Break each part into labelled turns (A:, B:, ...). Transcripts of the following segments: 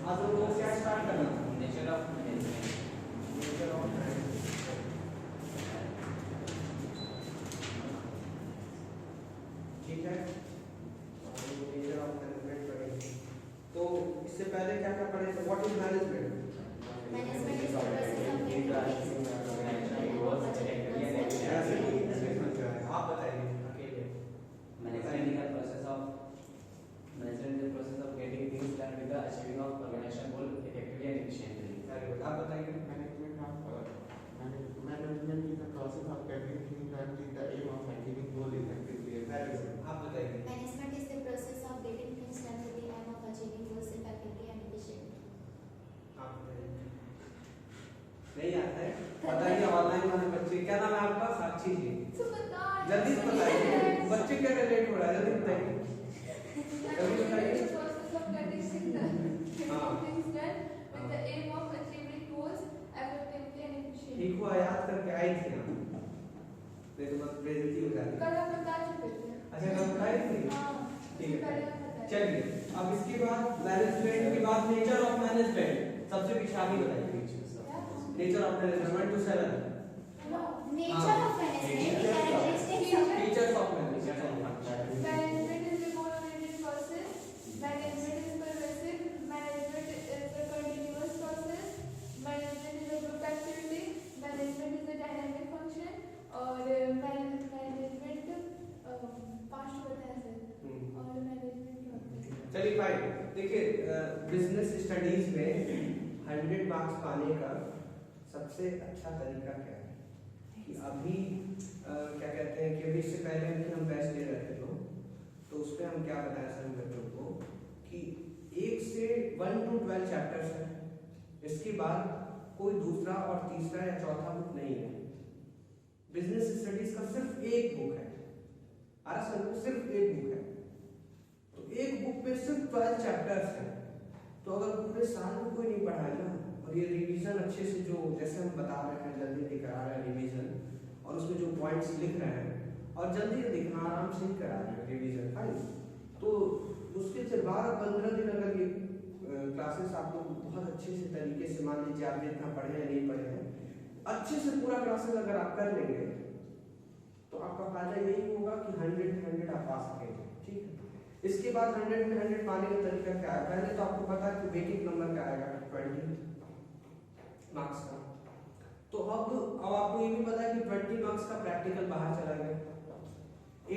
A: आज हम लोग क्या स्टार्ट करना था?
B: Nature of management.
A: Nature of management, ठीक है। नेचर ऑफ मैनेजमेंट पढ़ेंगे। तो इससे पहले क्या क्या पढ़े थे? What is management?
C: Management is the process of getting things done.
A: आप बताइए अकेले।
B: Management is the process of getting things done with the achieving of organization goal effectively and efficiently.
A: Very good. आप बताइए।
D: Management is the process of getting things done with the aim of achieving goal effectively.
A: Very good. आप बताइए।
C: Management is the process of getting things done with the aim of achieving goals effectively and efficiently.
A: आप बताइए। नहीं आता है? बताइए online वाले बच्चे। क्या नाम है आपका? साक्षी जी। जल्दी से बताइए, बच्चे क्या रिलेट हो रहा है, जल्दी बताइए। जल्दी बताइए। ठीक हुआ, याद करके आई थी ना, नहीं तो बस बेइज्जती हो जाती। अच्छा कल बताई थी, ठीक है। चलिए अब इसके बाद मैनेजमेंट के बाद नेचर ऑफ मैनेजमेंट, सबसे पीछे आगे बताइए। Nature of management 1 to 7।
C: Nature of management, characteristics of
A: teachers of management.
E: Management is a goal-oriented process. Management is pervasive. Management is a continuous process. Management is a group activity. Management is a dynamic function. और management 5 बताया sir. और management क्या होता है?
A: चलिए fine. देखिए business studies में 100 marks पाने का सबसे अच्छा तरीका क्या है कि अभी क्या कहते हैं कि अभी इससे पहले हम बैच ले रहे थे तो उसमें हम क्या बताया सर बच्चों को कि 1 से 1 to 12 चैप्टर्स हैं, इसके बाद कोई दूसरा और तीसरा या चौथा बुक नहीं है। बिजनेस स्टडीज का सिर्फ एक बुक है, सिर्फ एक बुक है, तो एक बुक पे सिर्फ 12 चैप्टर्स हैं। तो अगर पूरे साल में कोई नहीं पढ़ाए ना, और ये रिवीजन अच्छे से जो जैसे हम बता रहे हैं जल्दी जल्दी करा रहे हैं रिवीजन, और उसमें जो पॉइंट्स लिख रहे हैं और जल्दी जल्दी आराम से ही करा रहे हैं रिवीजन, फाइन। तो मुश्किल से 12-15 दिन अगर ये क्लासेस आप लोग बहुत अच्छे से तरीके से, मान लीजिए आप जितना पढ़े हैं नहीं पढ़े हैं, अच्छे से पूरा क्लासेस अगर आप कर लेंगे तो आपका फायदा यही होगा कि 100 आप पा सकेंगे, ठीक है। इसके बाद 100 में 100 पाने का तरीका क्या है? पहले तो आपको पता है कि वेटेड नंबर क्या आएगा, 20 मार्क्स का। तो अब आपको ये भी पता है कि 20 मार्क्स का प्रैक्टिकल बाहर चला गया,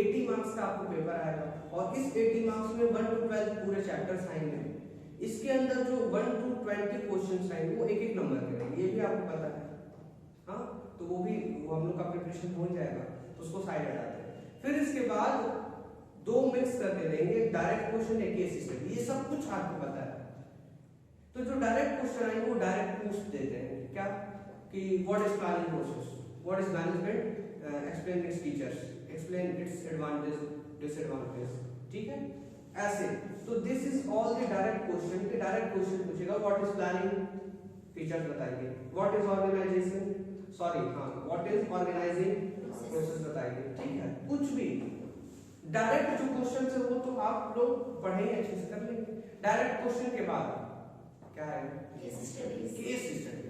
A: 80 मार्क्स का आपको पेपर आएगा, और इस 80 मार्क्स में 1 to 12 पूरे चैप्टर्स आएंगे। इसके अंदर जो 1 to 20 क्वेश्चंस आएंगे वो एक नंबर के रहेंगे, ये भी आपको पता है। हाँ, तो वो हम लोग का प्रिपरेशन हो जाएगा, तो उसको साइड हटाते हैं। फिर इसके बाद 2 मिक्स करके देंगे, डायरेक्ट क्वेश्चन, एक केस स्टडी, ये सब कुछ आपको पता है। तो जो डायरेक्ट क्वेश्चन आएंगे वो डायरेक्ट पूछ देते हैं क्या कि what is planning process, what is management, explain its features, explain its advantage disadvantage, ठीक है ऐसे। तो this is all the direct question. के डायरेक्ट क्वेश्चन पूछेगा व्हाट इज प्लानिंग, फीचर्स बताइए, what is organisation, what is organising process बताइए, ठीक है। कुछ भी डायरेक्ट जो क्वेश्चन है वो तो आप लोग पढ़ेंगे अच्छे से कर लेंगे। डायरेक्ट क्वेश्चन के बाद क्या है? Case study.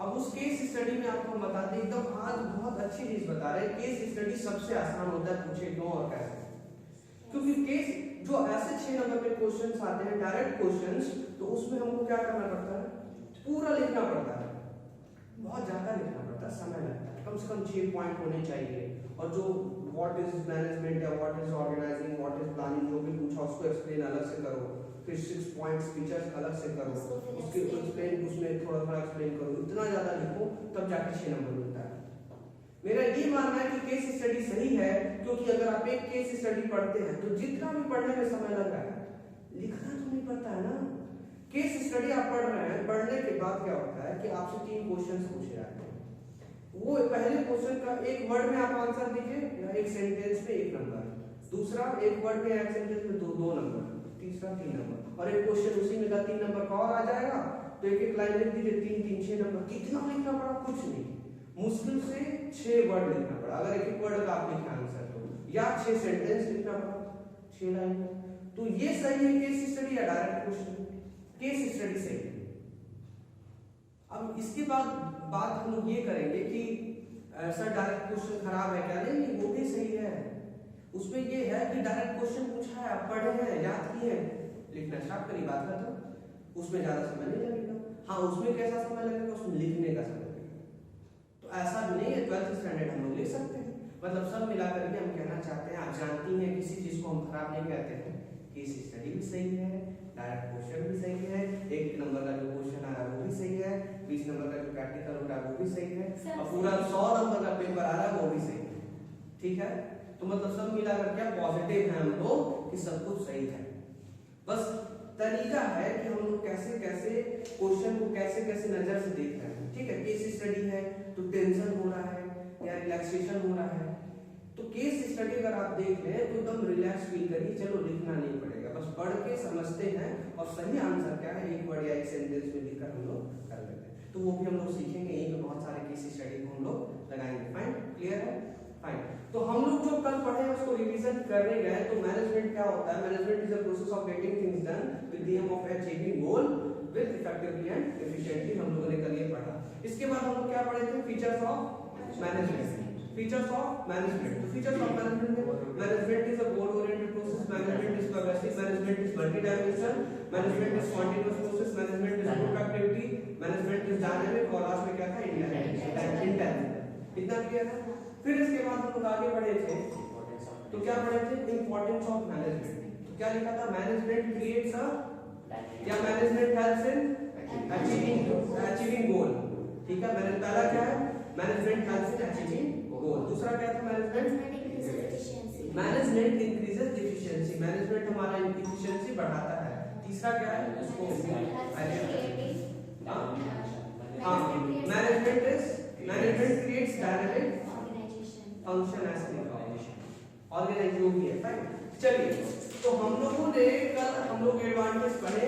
A: अब उस केस स्टडी में आपको हम बताते हैं, एकदम आज बहुत अच्छी चीज बता रहे हैं, केस स्टडी सबसे आसान होता है, पूछे क्यों और कैसे, क्योंकि केस जो ऐसे 6 नंबर के क्वेश्चंस आते हैं डायरेक्ट क्वेश्चंस, तो उसमें हमको क्या करना पड़ता है? पूरा लिखना पड़ता है, बहुत ज्यादा लिखना पड़ता है, समय लगता है, कम से कम 6 पॉइंट होने चाहिए। और जो व्हाट इज मैनेजमेंट या what is organising, what is planning, जो भी पूछा उसको एक्सप्लेन अलग से करो, फिर 6 पॉइंट्स फीचर्स अलग से करो, उसके एक्सप्लेन उसमें थोड़ा एक्सप्लेन करो, इतना ज्यादा लिखो तब जाके 6 नंबर मिलता है। मेरा ये मानना है कि केस स्टडी सही है, क्योंकि अगर आप एक केस स्टडी पढ़ते हैं तो जितना भी पढ़ने में समय लग रहा है लिखना तो नहीं पड़ता है ना। केस स्टडी आप पढ़ रहे हैं, पढ़ने के बाद क्या होता है कि आपसे 3 क्वेश्चंस पूछे जाते हैं, वो पहले क्वेश्चन का एक वर्ड में आप आंसर दीजिए या एक सेंटेंस में 1 नंबर, दूसरा एक वर्ड में एक सेंटेंस में 2 नंबर, तीसरा 3 नंबर, और एक क्वेश्चन उसी में 3 नंबर का और आ जाएगा, तो एक लाइन लिख दीजिए, 3 6 नंबर। कितना लिखना पड़ा? कुछ नहीं, मुश्किल से 6 वर्ड लिखना पड़ा, अगर एक वर्ड का आप लिखे आंसर तो, या 6 सेंटेंस लिखना पड़ा 6 लाइन में। तो ये सही है केस स्टडी या डायरेक्ट क्वेश्चन? केस स्टडी सही है। अब इसके बाद बात हम लोग ये करेंगे कि सर डायरेक्ट क्वेश्चन खराब है क्या? नहीं, वो भी सही है। उसमें ये है कि डायरेक्ट क्वेश्चन पूछा है, आप पढ़े हैं, याद किए हैं, लिखना स्टार्ट करिए, बात खत्म। उसमें ज्यादा समय नहीं लगेगा। हाँ, उसमें कैसा समय लगेगा? उसमें लिखने का समय लगेगा। तो ऐसा भी नहीं है 12th स्टैंडर्ड हम लोग लिख सकते हैं। मतलब सब मिला करके हम कहना चाहते हैं, आप जानती हैं किसी चीज को हम खराब नहीं कहते हैं। केस स्टडी भी सही है, डायरेक्ट क्वेश्चन भी सही है, 1 नंबर का जो क्वेश्चन आ रहा है वो भी सही है, 20 नंबर का जो प्रैक्टिकल हो रहा है वो भी सही है, और पूरा 100 नंबर का पेपर आ रहा है वो भी सही है। ठीक है, तो मतलब सब मिला करके पॉजिटिव है हम लोग कि सब कुछ सही है। बस तरीका है कि हम लोग कैसे कैसे क्वेश्चन को कैसे कैसे नजर से देख रहे हैं। ठीक है, केस स्टडी है तो टेंशन हो रहा है या रिलैक्सेशन हो रहा है, तो केस स्टडी अगर आप देख लें तो एकदम रिलैक्स फील करिए, चलो लिखना नहीं पड़ेगा, बस पढ़ के समझते हैं और सही आंसर क्या है एक वर्ड या एक सेंटेंस में लिखकर हम लोग कर लेते हैं। तो वो भी हम लोग सीखेंगे, यही में बहुत सारे केस स्टडी को हम लोग लगाएंगे। फाइन, क्लियर है? फाइन। तो हम लोग जो कल पढ़े उसको रिवीजन करने गए। तो मैनेजमेंट क्या होता है? Management is the process of getting things done with the aim of achieving goal with effectively and efficiently. हम लोगों ने कल ये पढ़ा। इसके बाद हम लोग क्या पढ़े थे? Features of management. Features of management. तो फीचर्स ऑफ मैनेजमेंट में management is a goal oriented process, management is progressive, management is multi dimensional, management is continuous process, management is group activity, management is dynamic, और last में क्या था? Intensive. इतना clear है? फिर इसके बाद हम लोग आगे बढ़े थे, तो क्या पढ़े थे? Importance of management. तो क्या लिखा था? मैनेजमेंट क्रिएट्स अ, या management helps in achieving goal. ठीक है, मैंने पहला क्या है? Management helps in achieving goal. दूसरा क्या था? Management increases efficiency. मैनेजमेंट हमारा एफिशिएंसी बढ़ाता है। तीसरा क्या है? उसको management creates dynamic function as organise जो भी है। फाइन, चलिए, तो हम लोगों ने कल हम लोग एडवांटेज पढ़े।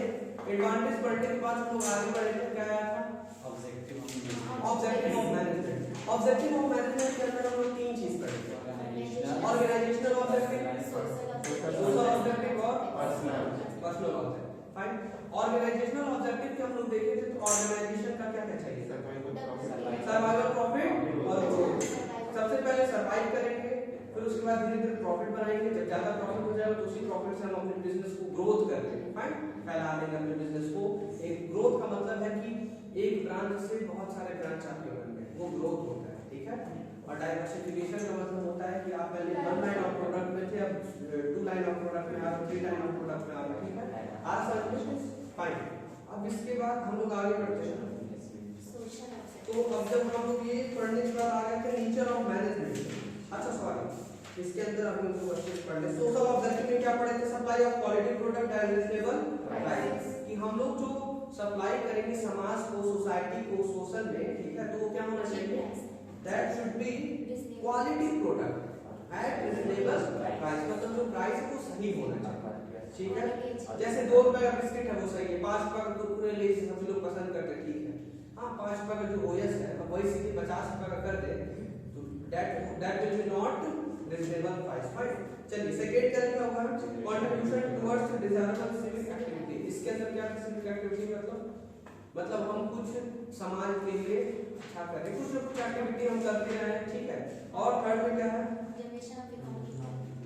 A: एडवांटेज पढ़ने के बाद हम लोग आगे बढ़े थे, क्या आया था? Objective of management. Objective of management के अंदर हम लोग 3 चीज पढ़े: ऑर्गेनाइजेशनल ऑब्जेक्टिव, सोशल ऑब्जेक्टिव और personal objective. Fine, organisational objective के हम लोग देखे थे। तो ऑर्गेनाइजेशन का क्या क्या चाहिए? सर्वाइवल, प्रॉफिट और ग्रोथ। सबसे पहले सर्वाइव करेंगे, फिर उसके बाद धीरे धीरे प्रॉफिट बनाएंगे। जब ज्यादा प्रॉफिट हो जाएगा तो उसी प्रॉफिट से हम अपने बिजनेस को ग्रोथ करते हैं। फाइन, फैला देंगे अपने बिजनेस को। एक ग्रोथ का मतलब है कि एक ब्रांच से बहुत सारे ब्रांच आपके बन गए, वो ग्रोथ होता है। ठीक है, और डाइवर्सिफिकेशन का मतलब होता है कि आप पहले 1 लाइन ऑफ प्रोडक्ट में थे, अब 2 लाइन ऑफ प्रोडक्ट में आ रहे, 3 लाइन ऑफ प्रोडक्ट में आ रहे। ठीक है, आज समझ। फाइन, अब इसके बाद हम लोग आगे बढ़ते हैं। तो अब जब हम लोग ये पढ़ने के बाद आ गए थे नेचर ऑफ मैनेजमेंट। अच्छा, सॉरी, इसके अंदर हम लोग को अच्छे से पढ़ ले। सोशल ऑब्जेक्टिव में क्या पढ़े थे? Supply of quality product at reasonable price. कि हम लोग जो सप्लाई करेंगे समाज को, सोसाइटी को, सोशल में, ठीक है, तो वो क्या होना चाहिए? That should be quality product at reasonable price. मतलब जो प्राइस है वो सही होना चाहिए। ठीक है, जैसे 2 रुपए का बिस्किट है वो सही है, 5 रुपए का कुरकुरे लेस सब लोग पसंद करते हैं। ठीक है, हाँ, 5 रुपए का जो ओएस है वही सीधे 50 रुपए का कर दे तो that will be not reasonable price. Fine, चलिए, सेकंड क्या लिखा हुआ है? Contribution towards desirable civic activity. इसके अंदर क्या है? सिविक एक्टिविटी मतलब हम कुछ समाज के लिए अच्छा करें, कुछ ना कुछ एक्टिविटी हम करते रहे। ठीक है, और थर्ड में क्या है?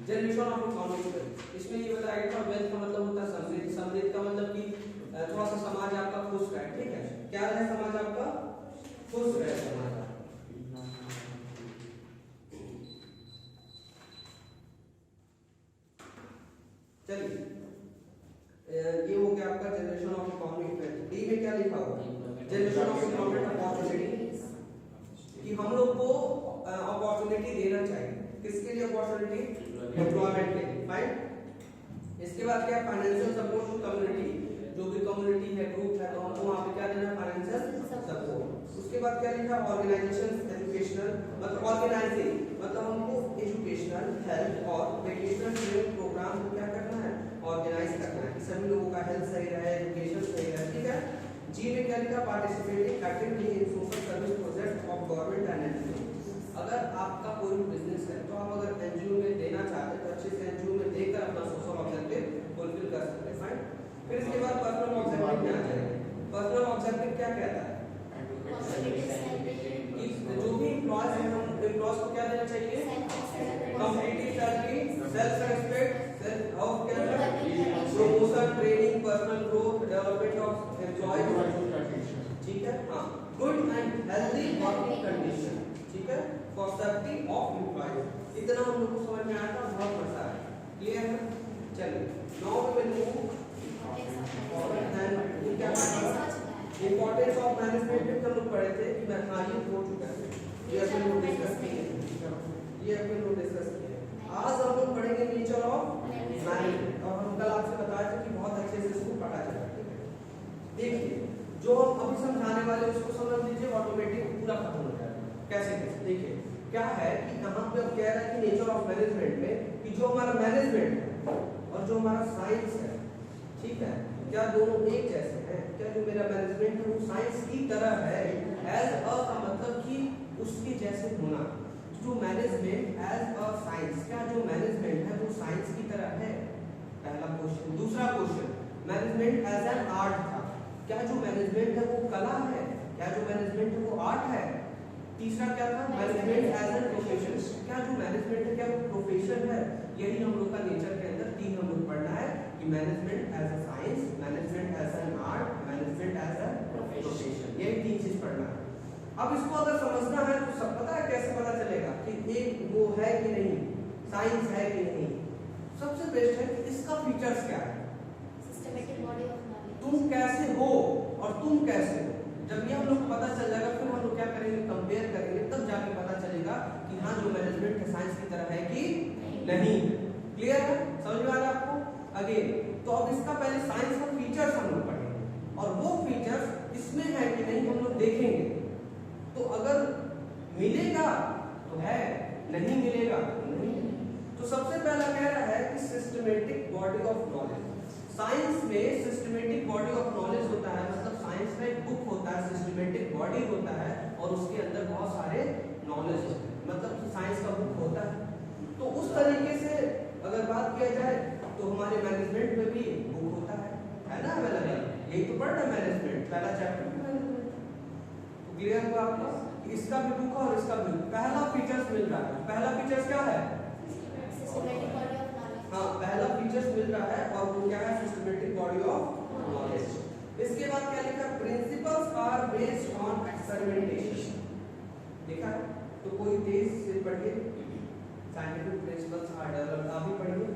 A: Generation of economic. इसमें ये बताया गया था वेल्थ का मतलब होता है समृद्धि। समृद्धि का मतलब कि थोड़ा सा समाज आपका खुश रहे। ठीक है, क्या रहे? समाज आपका खुश रहे। समाज चलिए, ये हो गया आपका generation of economic wealth. D में क्या लिखा हुआ? Generation of economic opportunity. कि हम लोग को अपॉर्चुनिटी देना चाहिए। किसके लिए अपॉर्चुनिटी? एम्प्लॉयमेंट के लिए। फाइन, इसके बाद क्या? Financial support to community. जो भी कम्युनिटी है, ग्रुप है, तो हमको वहां पे क्या देना? Financial support. उसके बाद क्या लिखा? ऑर्गेनाइजेशन एजुकेशनल, मतलब ऑर्गेनाइजिंग, मतलब हमको एजुकेशनल, हेल्थ और वोकेशनल ट्रेनिंग प्रोग्राम को क्या करना है? ऑर्गेनाइज करना है कि सभी लोगों का हेल्थ सही रहे, एजुकेशन सही रहे। ठीक है, जी में क्या लिखा? Participating actively in social service project of government and NGO. अगर आपका कोई बिजनेस है तो आप अगर एनजीओ में देना चाहते हैं तो अच्छे से एनजीओ में देकर अपना सोशल ऑब्जेक्टिव फुलफिल कर सकते हैं। फाइन, फिर इसके बाद पर्सनल ऑब्जेक्टिव में personal growth, development of employees, ठीक है, हाँ, good and healthy working condition, ठीक है, फॉर सेफ्टी ऑफ एम्प्लॉयज। इतना हम लोग को समझ में आया था, बहुत मजा आया, क्लियर है? चलिए now we will move importance of management में हम लोग पढ़े थे कि मैं हाँ ये हो चुका है, ये अपन लोग डिस्कस किए हैं, ये अपन लोग डिस्कस किए हैं। आज हम लोग पढ़ेंगे नेचर ऑफ मैनेजमेंट, और हम कल आपसे बताया था कि बहुत अच्छे से इसको पढ़ा जाएगा, ठीक है? देखिए जो हम अभी समझाने वाले उसको समझ लीजिए, ऑटोमेटिक पूरा खत्म हो जाएगा। कैसे कैसे देखिए क्या है कि यहाँ पे अब कह रहा है कि नेचर ऑफ मैनेजमेंट में कि जो हमारा मैनेजमेंट है और जो हमारा साइंस है, ठीक है, क्या दोनों एक जैसे हैं? क्या जो मेरा मैनेजमेंट है वो साइंस की तरह है? एज अ का मतलब कि उसके जैसे होना। जो मैनेजमेंट एज अ साइंस, क्या जो मैनेजमेंट है वो साइंस की तरह है? पहला क्वेश्चन। दूसरा question, management as an art था, क्या जो मैनेजमेंट है वो कला है? क्या जो मैनेजमेंट है वो आर्ट है? तीसरा क्या था, मैनेजमेंट एज एन प्रोफेशन, क्या जो मैनेजमेंट है क्या वो प्रोफेशन है? यही हम लोग का नेचर के अंदर तीन हम लोग पढ़ना है कि management as a science, management as an art, management as a profession, यही तीन चीज पढ़ना है। अब इसको अगर समझना है तो सब पता है कैसे पता चलेगा कि एक वो है कि नहीं, साइंस है कि नहीं? सबसे बेस्ट है कि इसका फीचर्स क्या है,
C: सिस्टमैटिक बॉडी ऑफ नॉलेज,
A: तुम कैसे हो और तुम कैसे हो। जब ये हम लोग को पता चल जाएगा फिर हम लोग क्या करेंगे, कंपेयर करेंगे, तब जाके पता चलेगा कि हाँ जो मैनेजमेंट है साइंस की तरह है कि नहीं। क्लियर है? समझ में आ रहा है आपको? अगेन तो अब इसका पहले साइंस का फीचर्स हम लोग पढ़ेंगे और वो फीचर्स इसमें है कि नहीं हम लोग देखेंगे। तो अगर मिलेगा तो है, नहीं मिलेगा तो नहीं। तो सबसे पहला कह रहा है कि systematic body of knowledge. Science में सिस्टमैटिक बॉडी ऑफ नॉलेज होता है, मतलब साइंस में एक बुक होता है, सिस्टमैटिक बॉडी होता है और उसके अंदर बहुत सारे नॉलेज होते हैं, मतलब साइंस का बुक होता है। तो उस तरीके से अगर बात किया जाए तो हमारे मैनेजमेंट में भी बुक होता है ना अवेलेबल, यही तो पढ़ना मैनेजमेंट, पहला चैप्टर मैनेजमेंट। तो क्लियर हुआ आपको कि इसका भी बुक है और इसका भी। पहला फीचर्स मिल रहा है, पहला फीचर्स क्या है,
C: सिस्टमैटिक बॉडी ऑफ नॉलेज,
A: हाँ पहला फीचर्स मिल रहा है और वो क्या है, सिस्टमैटिक बॉडी ऑफ नॉलेज। इसके बाद क्या लिखा, principles are based on experimentation. देखा है? तो कोई तेज से पढ़िए, साइंटिफिक प्रिंसिपल्स आर डेवलप्ड, आप भी पढ़िए।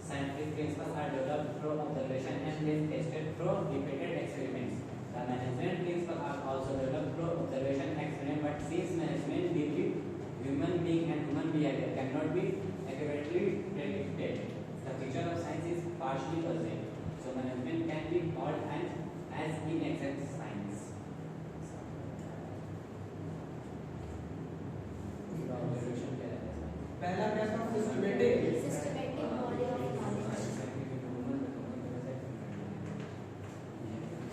B: Scientific principles are developed through observation and then tested through repeated experiments. The management principles are also developed through observation and experiment, but since management deals with human being and human behavior cannot be accurately predicted, the feature of science is partially puzzling. So management can be called as inexact science. Observation क्या है?
A: पहला क्या था, systematic,
C: systematic body of knowledge,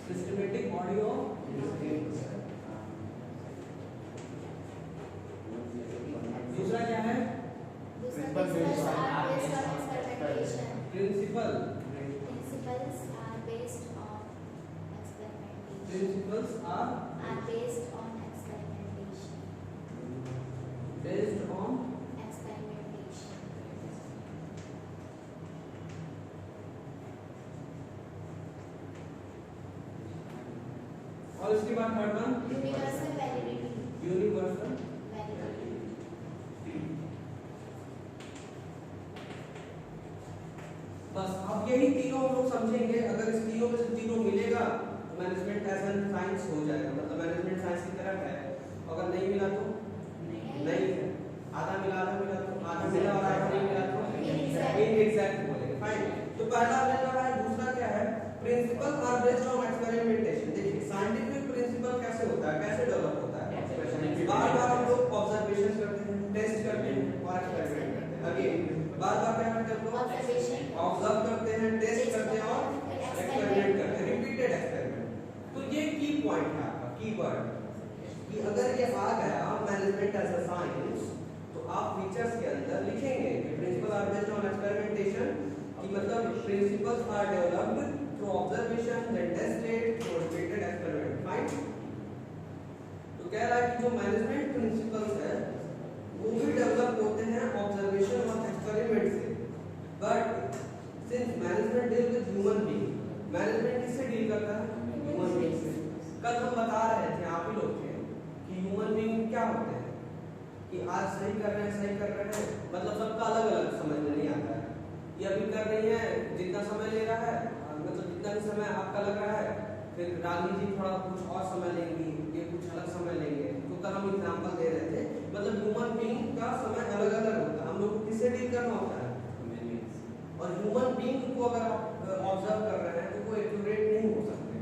A: systematic body of. दूसरा क्या है,
C: दूसरा principles are based on experimentation,
A: principle,
C: principles are based on experimentation,
A: principles are
C: based on experimentation,
A: based on.
C: Experimentation,
A: और इसके बाद third one,
C: universal validity,
A: universal. बस अब यही तीनों हम लोग समझेंगे। अगर इस तीनों में से तीनों मिलेगा तो मैनेजमेंट एज एन साइंस हो जाएगा, मतलब मैनेजमेंट साइंस की तरह है। अगर नहीं मिला तो नहीं है, आधा मिला तो आधा मिला और आधा नहीं मिला तो इनएग्जैक्ट बोलेंगे। फाइन, तो पहला मिल रहा है। दूसरा क्या है, principle are based on experimentation. देखिए साइंटिफिक प्रिंसिपल कैसे होता है, कैसे डेवलप होता है, बार बार हम लोग ऑब्जर्वेशन करते हैं, टेस्ट करते हैं और एक्सपेरिमेंट करते हैं। अगेन बार बार क्या करते हैं हम लोग,
C: ऑब्जर्वेशन,
A: ऑब्जर्व करते हैं, टेस्ट करते हैं और एक्सपेरिमेंट करते हैं, रिपीटेड एक्सपेरिमेंट। तो ये की पॉइंट है आपका, कीवर्ड, कि अगर ये आ गया मैनेजमेंट एज अ साइंस तो आप फीचर्स के अंदर लिखेंगे कि principle are based on experimentation, कि मतलब principles are developed through observation then tested through repeated experiment. Fine, तो कह रहा है कि जो मैनेजमेंट प्रिंसिपल्स है वो भी डेवलप होते हैं ऑब्जर्वेशन और एक्सपेरिमेंट से, but since management deal with human being, management किससे डील करता है? ह्यूमन बीइंग से। कल हम बता रहे थे, आप ही लोग थे, कि ह्यूमन बीइंग क्या होते हैं, कि आज सही कर रहे हैं, मतलब सबका अलग अलग समझ में नहीं आता है। ये अभी कर रही है, जितना समय ले रहा है, मतलब जितना भी समय आपका लग रहा है, फिर रानी जी थोड़ा कुछ और समय लेंगी, ये कुछ अलग समय लेंगे। तो कल हम एग्जाम्पल दे रहे थे, मतलब ह्यूमन बीइंग का समय अलग अलग होता है। हम लोग को किससे डील करना होता है? और ह्यूमन बीइंग को अगर आप ऑब्जर्व कर रहे हैं तो वो एक्यूरेट नहीं हो सकते।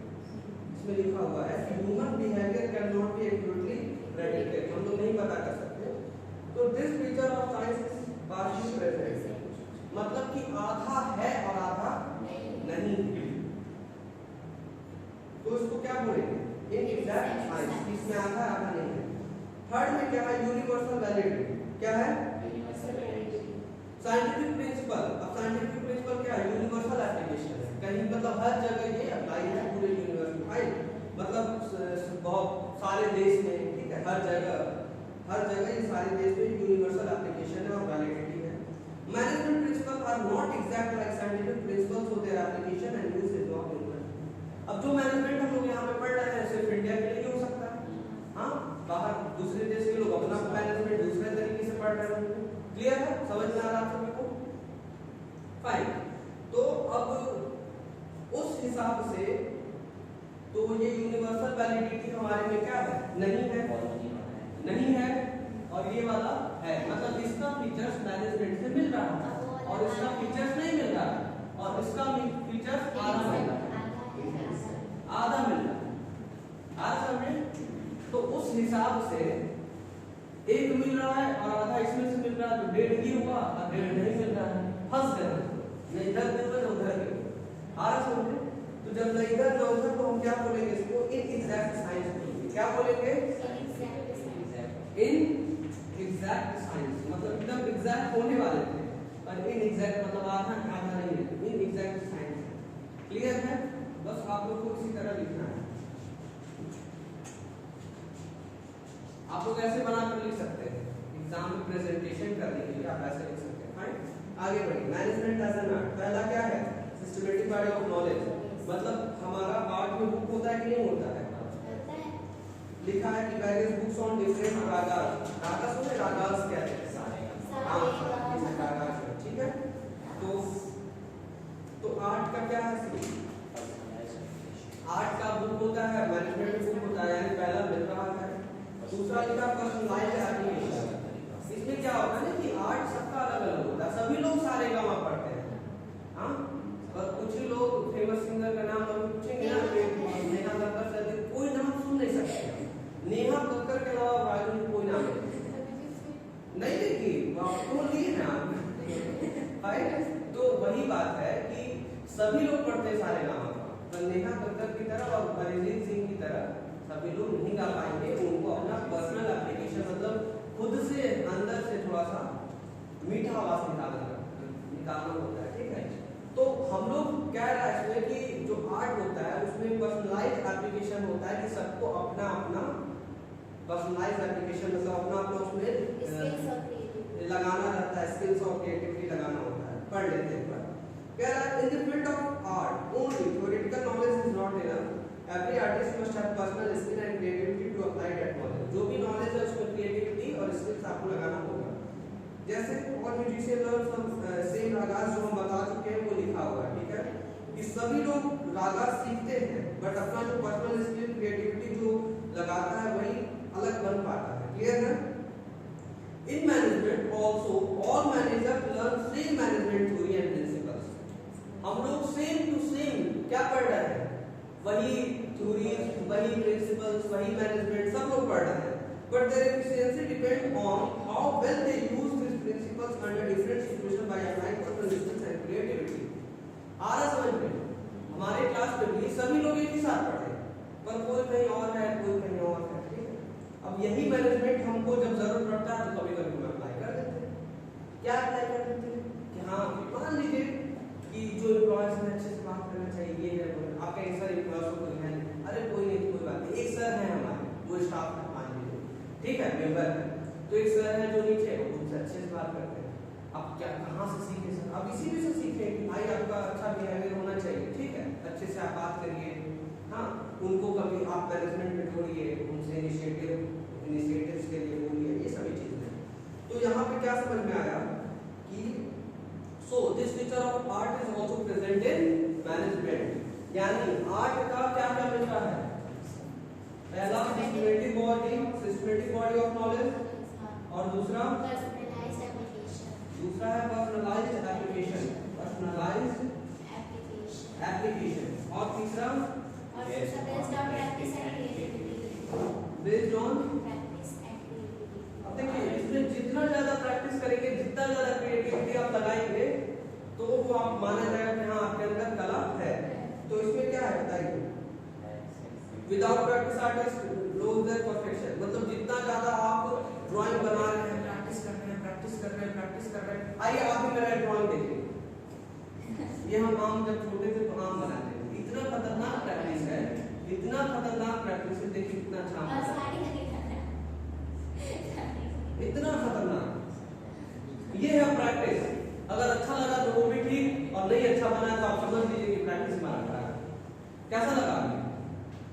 A: इसमें लिखा हुआ है कि human behaviour can not be accurately predicted, हम लोग नहीं पता कर सकते। तो this feature of science is partial present, मतलब कि आधा है और आधा नहीं। तो इसको क्या बोलेंगे? इनएग्जैक्ट साइंस, इसमें आधा नहीं है। थर्ड में क्या है? Universal validity. क्या है? Scientific principle. अब साइंटिफिक प्रिंसिपल क्या है? यूनिवर्सल एप्लीकेशन है, कहीं मतलब हर जगह ये अप्लाई है पूरे यूनिवर्स में, राइट? मतलब बहुत सारे देश में, ठीक है, हर जगह ये सारे देश में यूनिवर्सल एप्लीकेशन है और वैलिडिटी है। Management principle are not exact like scientific principles, so their application and use is not universal. अब जो मैनेजमेंट हम लोग यहाँ पे पढ़ रहे हैं सिर्फ इंडिया के लिए ही हो सकता है, हाँ, बाहर दूसरे देश के लोग अपना मैनेजमेंट दूसरे तरीके से पढ़ रहे हैं। क्लियर है? समझ में आ रहा है सबको? फाइन। तो अब उस हिसाब से तो ये यूनिवर्सल वैलिडिटी हमारे में क्या है? नहीं है और ये वाला है, मतलब इसका फीचर्स मैनेजमेंट से मिल रहा है और इसका फीचर्स नहीं मिल रहा है, और इसका फीचर्स आधा मिल रहा है, आधा मिल रहा है, आज समझे? तो उस हिसाब से एक मिल रहा है और आधा इसमें से मिल रहा है, तो डेढ़ ही हुआ और डेढ़ नहीं मिल रहा है, फंस गए। न इधर मिल रहा है उधर मिल रहा है, आज समझे? तो जब न इधर न उधर, तो हम क्या बोलेंगे इसको? इनएग्जैक्ट साइंस बोलेंगे। क्या बोलेंगे? इनएग्जैक्ट साइंस, मतलब एकदम एग्जैक्ट होने वाले थे, और इनएग्जैक्ट मतलब आधा नहीं है, इनएग्जैक्ट साइंस। क्लियर है? बस आप लोग को इसी तरह लिखना है। आप लोग ऐसे बनाकर लिख सकते हैं, एग्जाम में प्रेजेंटेशन करने के लिए आप ऐसे लिख सकते हैं। फाइन, आगे बढ़िए। मैनेजमेंट एज एन आर्ट, पहला क्या है? सिस्टमैटिक बॉडी ऑफ नॉलेज, मतलब हमारा आर्ट में बुक होता है कि नहीं होता है? लिखा है कि various books on different ragas. Ragas होते हैं, रागास क्या है? रागास, ठीक है। तो आर्ट का क्या है? आर्ट का बुक होता है, मैनेजमेंट बुक होता है, यानी पहला मिल रहा है। दूसरा लिखा पर्सनलाइज्ड एप्लीकेशन। इसमें क्या होता है ना कि आर्ट सबका अलग अलग होता है, सभी लोग सारे गामा पढ़ते हैं, हाँ, और कुछ ही लोग फेमस सिंगर का नाम अभी पूछेंगे ना, नेहा कक्कर से कोई नाम सुन नहीं सकते। नेहा कक्कर के अलावा बाजू में कोई नाम नहीं देखी, तो लिए ना। तो वही बात है कि सभी लोग पढ़ते हैं सारे गामा का, पर नेहा कक्कर की तरह और अरिजीत सिंह की तरह सभी लोग नहीं गा पाएंगे। उनको अपना पर्सनल एप्लीकेशन, मतलब खुद से अंदर से थोड़ा सा मीठा आवाज निकालना होता है, ठीक है। तो हम लोग कह रहा है इसमें कि जो आर्ट होता है उसमें पर्सनलाइज्ड एप्लीकेशन होता है, कि सबको अपना अपना पर्सनलाइज्ड एप्लीकेशन, मतलब अपना उसमें लगाना रहता है, स्किल्स और क्रिएटिविटी लगाना होता है। पढ़ लेते हैं पर कह रहा है in the field of art only theoretical knowledge is not enough, every artist must have personal skill and creativity to apply that knowledge. जो भी नॉलेज है उसमें क्रिएटिविटी और स्किल्स आपको लगाना होगा। जैसे और musician learn from same ragas, जो हम बता चुके हैं वो लिखा हुआ है, ठीक है, कि सभी लोग रागास सीखते हैं, बट अपना जो पर्सनल स्किल क्रिएटिविटी जो लगाता है वही अलग बन पाता है। क्लियर है? In management also all managers learn same management theory and principles. हम लोग सेम टू सेम क्या पढ़ रहे हैं? वही थ्योरीज, वही प्रिंसिपल्स, वही मैनेजमेंट सब लोग पढ़ रहे हैं, but their efficiency depends on how well they use these principles under different situations by applying personal skills and creativity। आ रहा समझ में? हमारे क्लास में भी सभी लोग एक ही साथ पढ़े, पर कोई कहीं और है, कोई कहीं और है, ठीक है। अब यही मैनेजमेंट हमको जब जरूरत पड़ता है तो कभी कभी हम अप्लाई कर देते हैं। क्या अप्लाई कर देते हैं? कि हाँ, मान लीजिए कि जो एम्प्लॉयज से अच्छे से बात करना चाहिए, ये है वो है। आप कहीं सर एम्प्लॉयज को कोई है, अरे कोई नहीं, कोई बात नहीं, एक सर है हमारे, वो स्टाफ का ठीक है, मेंबर है, तो एक सर है जो नीचे वो तुमसे अच्छे से बात करते हैं। अब क्या कहाँ से सीखे सर? अब इसी में से सीखे कि भाई आपका अच्छा बिहेवियर होना चाहिए, ठीक है, अच्छे से यानी 8 का क्या क्या मिल रहा है? पहला सिस्टमैटिक बॉडी ऑफ नॉलेज, और दूसरा
C: Personalized application.
A: है पर्सनलाइज्ड एप्लीकेशन, और तीसरा
C: और दूसरा based on practice and creativity.
A: Based on.
C: Practice and creativity.
A: अब देखिए इसमें जितना ज्यादा प्रैक्टिस करेंगे, जितना ज्यादा क्रिएटिविटी आप लगाएंगे, तो वो आप माना जाएगा कि हाँ आपके अंदर कला है। तो इसमें क्या है बताइए? Without practice artist lose their perfection. मतलब जितना ज्यादा आप ड्राइंग बना रहे हैं, प्रैक्टिस कर रहे हैं, आइए आप भी मेरा ड्राइंग देखिए। ये हम आम जब छोटे थे तो आम बनाते थे, इतना खतरनाक प्रैक्टिस है, देखिए कितना अच्छा
C: और साड़ी नहीं करना।
A: इतना खतरनाक। ये है प्रैक्टिस। अगर अच्छा लगा तो वो भी ठीक, और नहीं अच्छा बना तो आप समझ लीजिए कि प्रैक्टिस में रखा है। कैसा लगा आपको?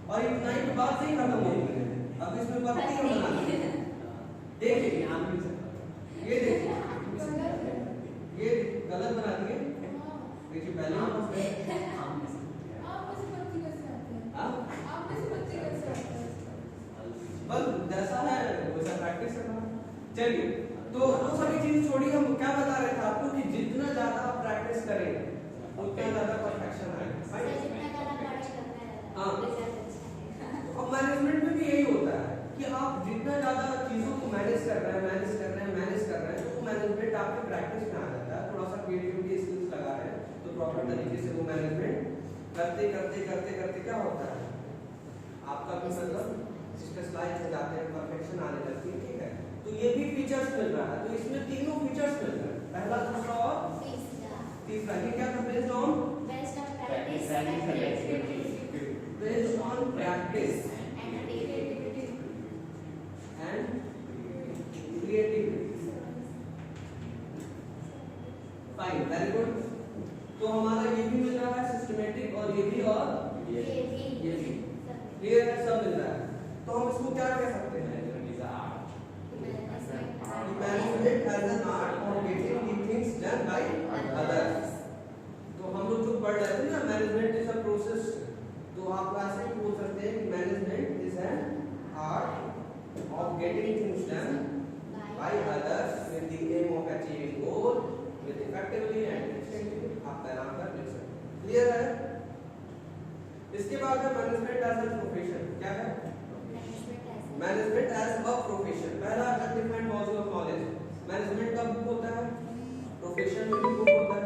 A: और इतना ही बात नहीं खत्म होगी है, अब इसमें पत्ती बनाना है। देखिए ये देखिए, ये गलत बना दिए। देखिए पहले
E: आप में से बच्चे कैसे आते हैं?
A: हाँ
E: आप में से बच्चे कैसे आते हैं?
A: बस जैसा है वैसा प्रैक्टिस करना। चलिए तो वो सभी चीज छोड़िए, हम क्या बता रहे थे आपको कि जितना ज्यादा आप प्रैक्टिस करेंगे उतना ज्यादा परफेक्शन आएगा।
C: सर जितना ज्यादा पढ़ाई करना है,
A: हाँ।
C: रिजल्ट अच्छा है।
A: और मैनेजमेंट में भी यही होता है कि आप जितना ज्यादा चीजों को मैनेज कर रहे हैं तो वो मैनेजमेंट आपके प्रैक्टिस में आ जाता है। थोड़ा सा क्रिएटिविटी स्किल्स लगा रहे हैं तो प्रॉपर तरीके से वो मैनेजमेंट करते क्या होता है, आपका भी मतलब स्पेशलाइज हो जाते हैं, परफेक्शन आने लगती है। ठीक है, तो ये भी फीचर्स मिल रहा है। तो इसमें तीनों फीचर्स मिल रहे हैं, पहला, दूसरा और तीसरा। ये क्या था? Based on
C: Based on practice and creativity.
A: Based on practice
C: And creativity.
A: And creativity. Fine, very good. तो हमारा ये भी मिल रहा है सिस्टमेटिक, और ये भी, और ये भी क्लियर है, सब मिल रहा है। तो हम इसको क्या कह सकते हैं? Management as an art of getting the things done by others. तो हम लोग जो पढ़ रहे थे ना, मैनेजमेंट इज अ प्रोसेस, तो आप ऐसे ही बोल सकते हैं कि management is an art of getting things done by others with the aim of achieving goal with effectively and efficiently. आप पैराम कर लिख सकते हैं। क्लियर है? इसके बाद है मैनेजमेंट एज अ प्रोफेशन। क्या है? Management as a profession. पहला undefined body of knowledge. Management का बुक होता है, प्रोफेशन में भी बुक होता है।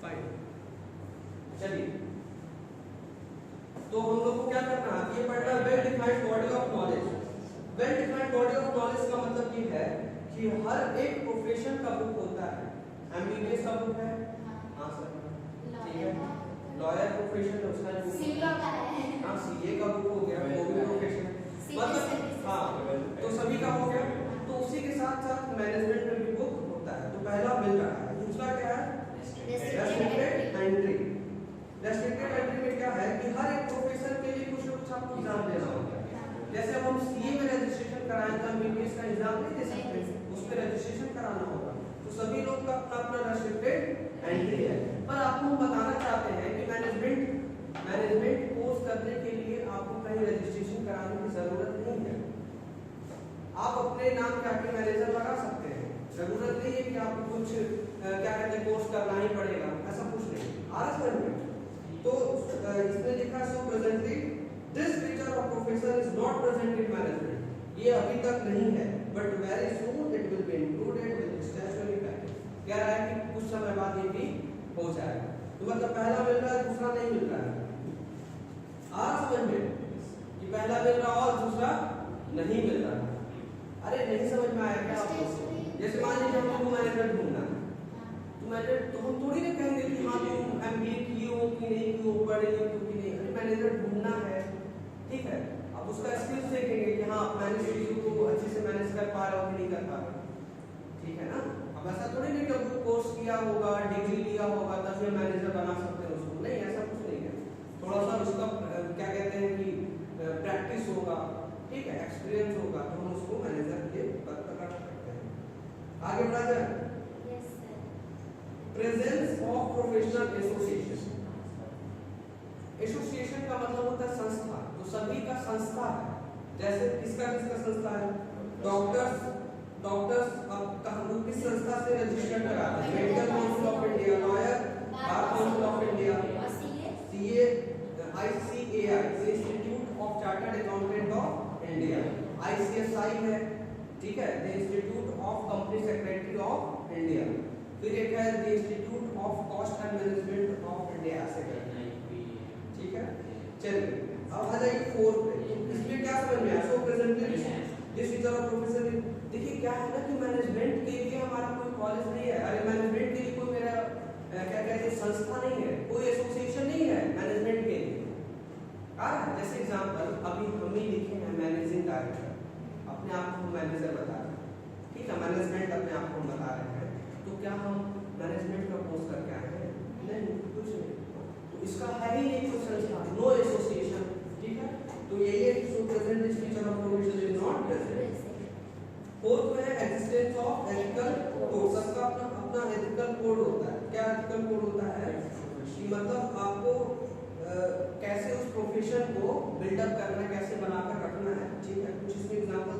A: फाइन, चलिए तो हम लोग को क्या करना है? ये पढ़ना well defined body of knowledge. Well defined body of knowledge का मतलब ये है कि हर एक प्रोफेशन का बुक होता है। एमबीबीएस का बुक है, हाँ सर, ठीक है। लॉयर प्रोफेशन उसका बुक,
C: सीए का है।
A: हाँ सीए का बुक हो गया, वो भी प्रोफेशन है। मतलब हाँ, तो सभी का हो गया। तो उसी के साथ साथ मैनेजमेंट में भी बुक होता है। तो पहला मिल रहा है। दूसरा क्या है? Restricted entry. रेस्ट्रिक्टेड एंट्री में क्या है कि हर एक प्रोफेशन के लिए कुछ ना कुछ आपको एग्जाम देना होगा। जैसे अब हम सीए में रजिस्ट्रेशन कराएं तो एमबीबीएस का एग्जाम नहीं दे सकते, उसमें रजिस्ट्रेशन कराना होगा। तो सभी लोग का अपना अपना रेस्ट्रिक्टेड एंट्री है। पर आपको हम बताना चाहते हैं कि मैनेजमेंट कोर्स करने के लिए आपको कहीं रजिस्ट्रेशन कराने की जरूरत नहीं है। आप अपने नाम के आगे मैनेजर लगा सकते हैं। जरूरत नहीं है कि आपको कुछ क्या कहते हैं कोर्स करना ही पड़ेगा, ऐसा कुछ नहीं। आरएस तो इसमें लिखा है so presently this feature of professor is not present in management. ये अभी तक नहीं है, but very soon it will be included with statutory package. कह रहा है कि कुछ समय बाद ये भी हो जाएगा। तो मतलब पहला मिल रहा है, दूसरा नहीं मिल रहा है। आज समझ में कि पहला मिल रहा और दूसरा नहीं मिल रहा है। अरे नहीं समझ में आया क्या आपको? जैसे मान लीजिए हमको मैनेजमेंट ढूंढना है, तो हम थोड़ी ना कहेंगे कि हाँ तुम एमबीए किए हो कि नहीं किए हो, पढ़े हो कि नहीं। अरे मैनेजर ढूंढना है, ठीक है। अब उसका स्किल्स देखेंगे कि हाँ मैनेज चीजों को अच्छे से मैनेज कर पा रहा हो कि नहीं कर पा रहा, ठीक है ना। अब ऐसा थोड़ी नहीं कि हमको कोर्स किया होगा, डिग्री लिया होगा तब ये मैनेजर बना सकते हैं उसको, नहीं, ऐसा कुछ नहीं है। थोड़ा सा उसका क्या कहते हैं कि प्रैक्टिस होगा, ठीक है, एक्सपीरियंस होगा तो हम उसको मैनेजर के पद पर रख सकते हैं। आगे बढ़ा जाए।
C: Yes, sir.
A: Presence of professional association. Association का मतलब होता है संस्था, तो सभी का संस्था है। जैसे किसका संस्था है? डॉक्टर्स अब हम किस संस्था से रजिस्टर करा है? Medical council of India, lawyer bar council of India,
C: और CA?
A: CA, ICAI institute of chartered accountant of India, ICSI है, ठीक है, the institute of company secretary of India, फिर एक है the institute of cost and management of India से करना है, ठीक है। चलिए अब आ जाइए 4 पे। इसमें क्या समझ में आया? So presently this teacher of professor, देखिए क्या है ना कि मैनेजमेंट के लिए हमारा कोई कॉलेज नहीं है, अरे मैनेजमेंट के लिए कोई मेरा क्या कहते हैं संस्था नहीं है, कोई एसोसिएशन नहीं है मैनेजमेंट के लिए। जैसे एग्जांपल अभी हम ही लिखे हैं मैनेजिंग डायरेक्टर, अपने आप को मैनेजर बता रहे हैं, ठीक है, मैनेजमेंट अपने आप को बता रहे हैं, तो क्या हम मैनेजमेंट का कोर्स करके आए हैं? नहीं, कुछ नहीं, तो इसका है ही नहीं कोई संस्था, नो एसोसिएशन, ठीक है। तो यही है कि सो present this teacher of profession is not present. Fourth में है एग्जिस्टेंस ऑफ एथिकल कोड, सबका अपना एथिकल कोड होता है। क्या एथिकल कोड होता है कि मतलब आपको कैसे उस प्रोफेशन को बिल्डअप करना है, कैसे बनाकर रखना है, ठीक है। कुछ इसमें एग्जांपल